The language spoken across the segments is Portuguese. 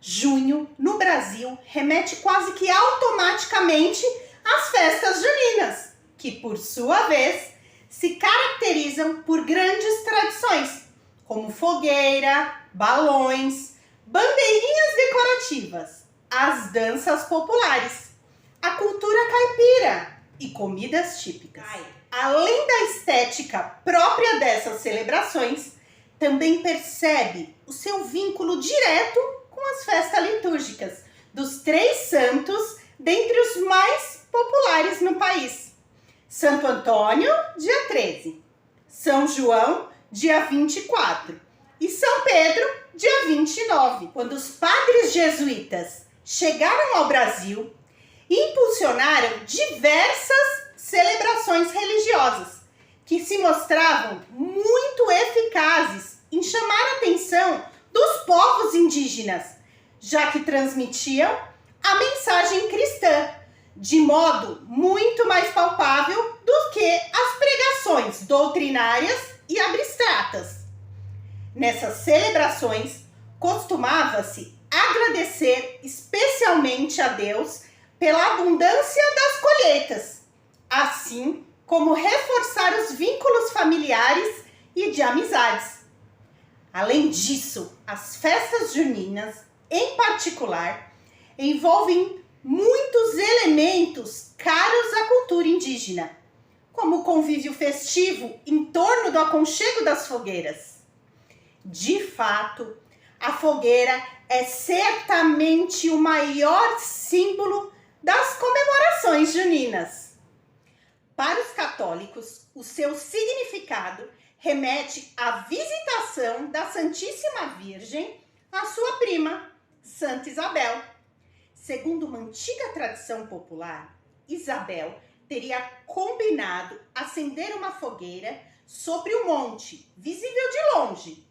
Junho, no Brasil, remete quase que automaticamente às festas juninas, que, por sua vez, se caracterizam por grandes tradições, como fogueira, balões, bandeirinhas decorativas, as danças populares, a cultura caipira e comidas típicas. Além da estética própria dessas celebrações, também percebe o seu vínculo direto com as festas litúrgicas dos três santos, dentre os mais populares no país. Santo Antônio, dia 13, São João, dia 24 e São Pedro, dia 29. Quando os padres jesuítas chegaram ao Brasil, impulsionaram diversas celebrações religiosas que se mostravam muito eficazes em chamar a atenção dos povos indígenas, já que transmitiam a mensagem cristã de modo muito mais palpável do que as pregações doutrinárias e abstratas. Nessas celebrações, costumava-se agradecer especialmente a Deus pela abundância das colheitas, assim como reforçar os vínculos familiares e de amizades. Além disso, as festas juninas, em particular, envolvem muitos elementos caros à cultura indígena, como o convívio festivo em torno do aconchego das fogueiras. De fato, a fogueira é certamente o maior símbolo das comemorações juninas. Para os católicos, o seu significado remete à visitação da Santíssima Virgem à sua prima, Santa Isabel. Segundo uma antiga tradição popular, Isabel teria combinado acender uma fogueira sobre o monte, visível de longe,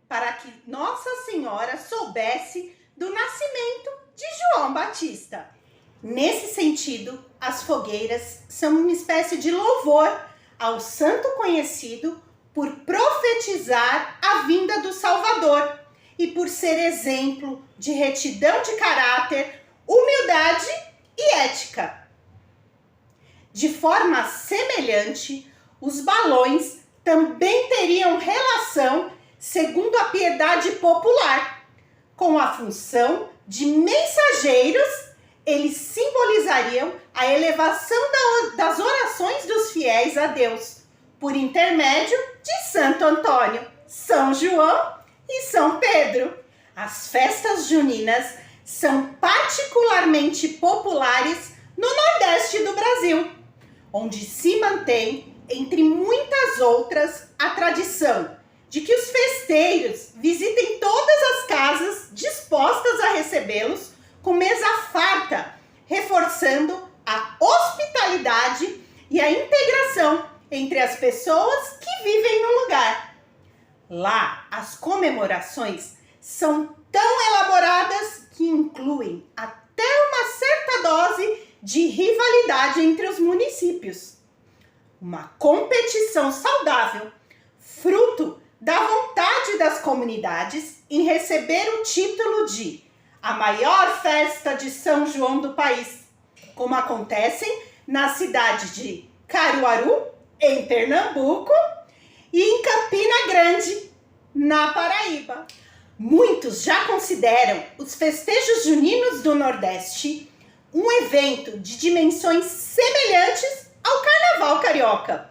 para que Nossa Senhora soubesse do nascimento de João Batista. Nesse sentido, as fogueiras são uma espécie de louvor ao santo conhecido por profetizar a vinda do Salvador e por ser exemplo de retidão de caráter, humildade e ética. De forma semelhante, os balões também teriam relação, segundo a piedade popular, com a função de mensageiros. Eles simbolizariam a elevação das orações dos fiéis a Deus, por intermédio de Santo Antônio, São João e São Pedro. As festas juninas são particularmente populares no Nordeste do Brasil, onde se mantém, entre muitas outras, a tradição de que os festeiros visitem todas as casas dispostas a recebê-los com mesa farta, reforçando a hospitalidade e a integração entre as pessoas que vivem no lugar. Lá, as comemorações são tão elaboradas que incluem até uma certa dose de rivalidade entre os municípios. Uma competição saudável, fruto da vontade das comunidades em receber o título de a maior festa de São João do país, como acontecem na cidade de Caruaru, em Pernambuco, e em Campina Grande, na Paraíba. Muitos já consideram os festejos juninos do Nordeste um evento de dimensões semelhantes ao Carnaval carioca,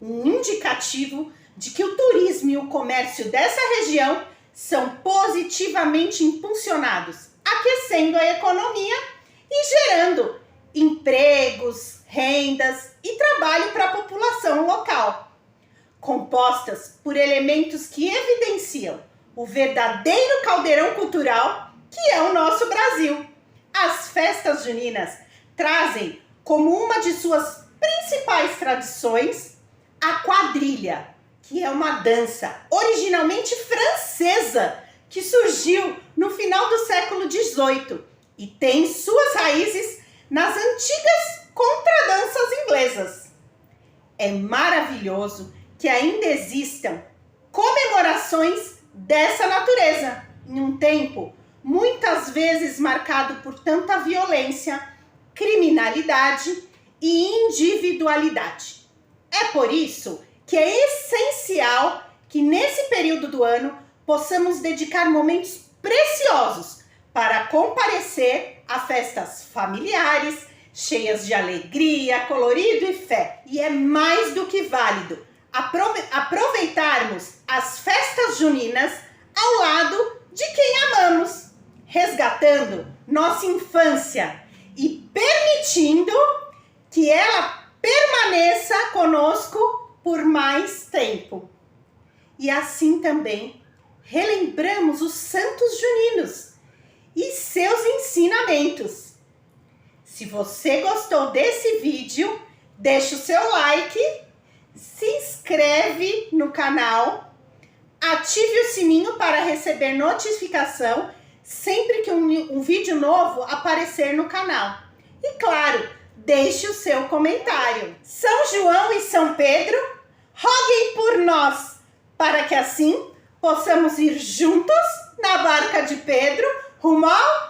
um indicativo de que o turismo e o comércio dessa região são positivamente impulsionados, aquecendo a economia e gerando empregos, rendas e trabalho para a população local, compostas por elementos que evidenciam o verdadeiro caldeirão cultural que é o nosso Brasil. As festas juninas trazem como uma de suas principais tradições a quadrilha, que é uma dança originalmente francesa que surgiu no final do século XVIII e tem suas raízes nas antigas contradanças inglesas. É maravilhoso que ainda existam comemorações dessa natureza, em um tempo muitas vezes marcado por tanta violência, criminalidade e individualidade. É por isso que é essencial que nesse período do ano possamos dedicar momentos preciosos para comparecer a festas familiares, cheias de alegria, colorido e fé. E é mais do que válido aproveitarmos as festas juninas ao lado de quem amamos, resgatando nossa infância e permitindo que ela permaneça conosco por mais tempo. E assim também relembramos os santos juninos e seus ensinamentos. Se você gostou desse vídeo, deixa o seu like, se inscreve no canal, ative o sininho para receber notificação sempre que um vídeo novo aparecer no canal. E claro, deixe o seu comentário. São João e São Pedro, roguem por nós, para que assim possamos ir juntos na barca de Pedro rumo ao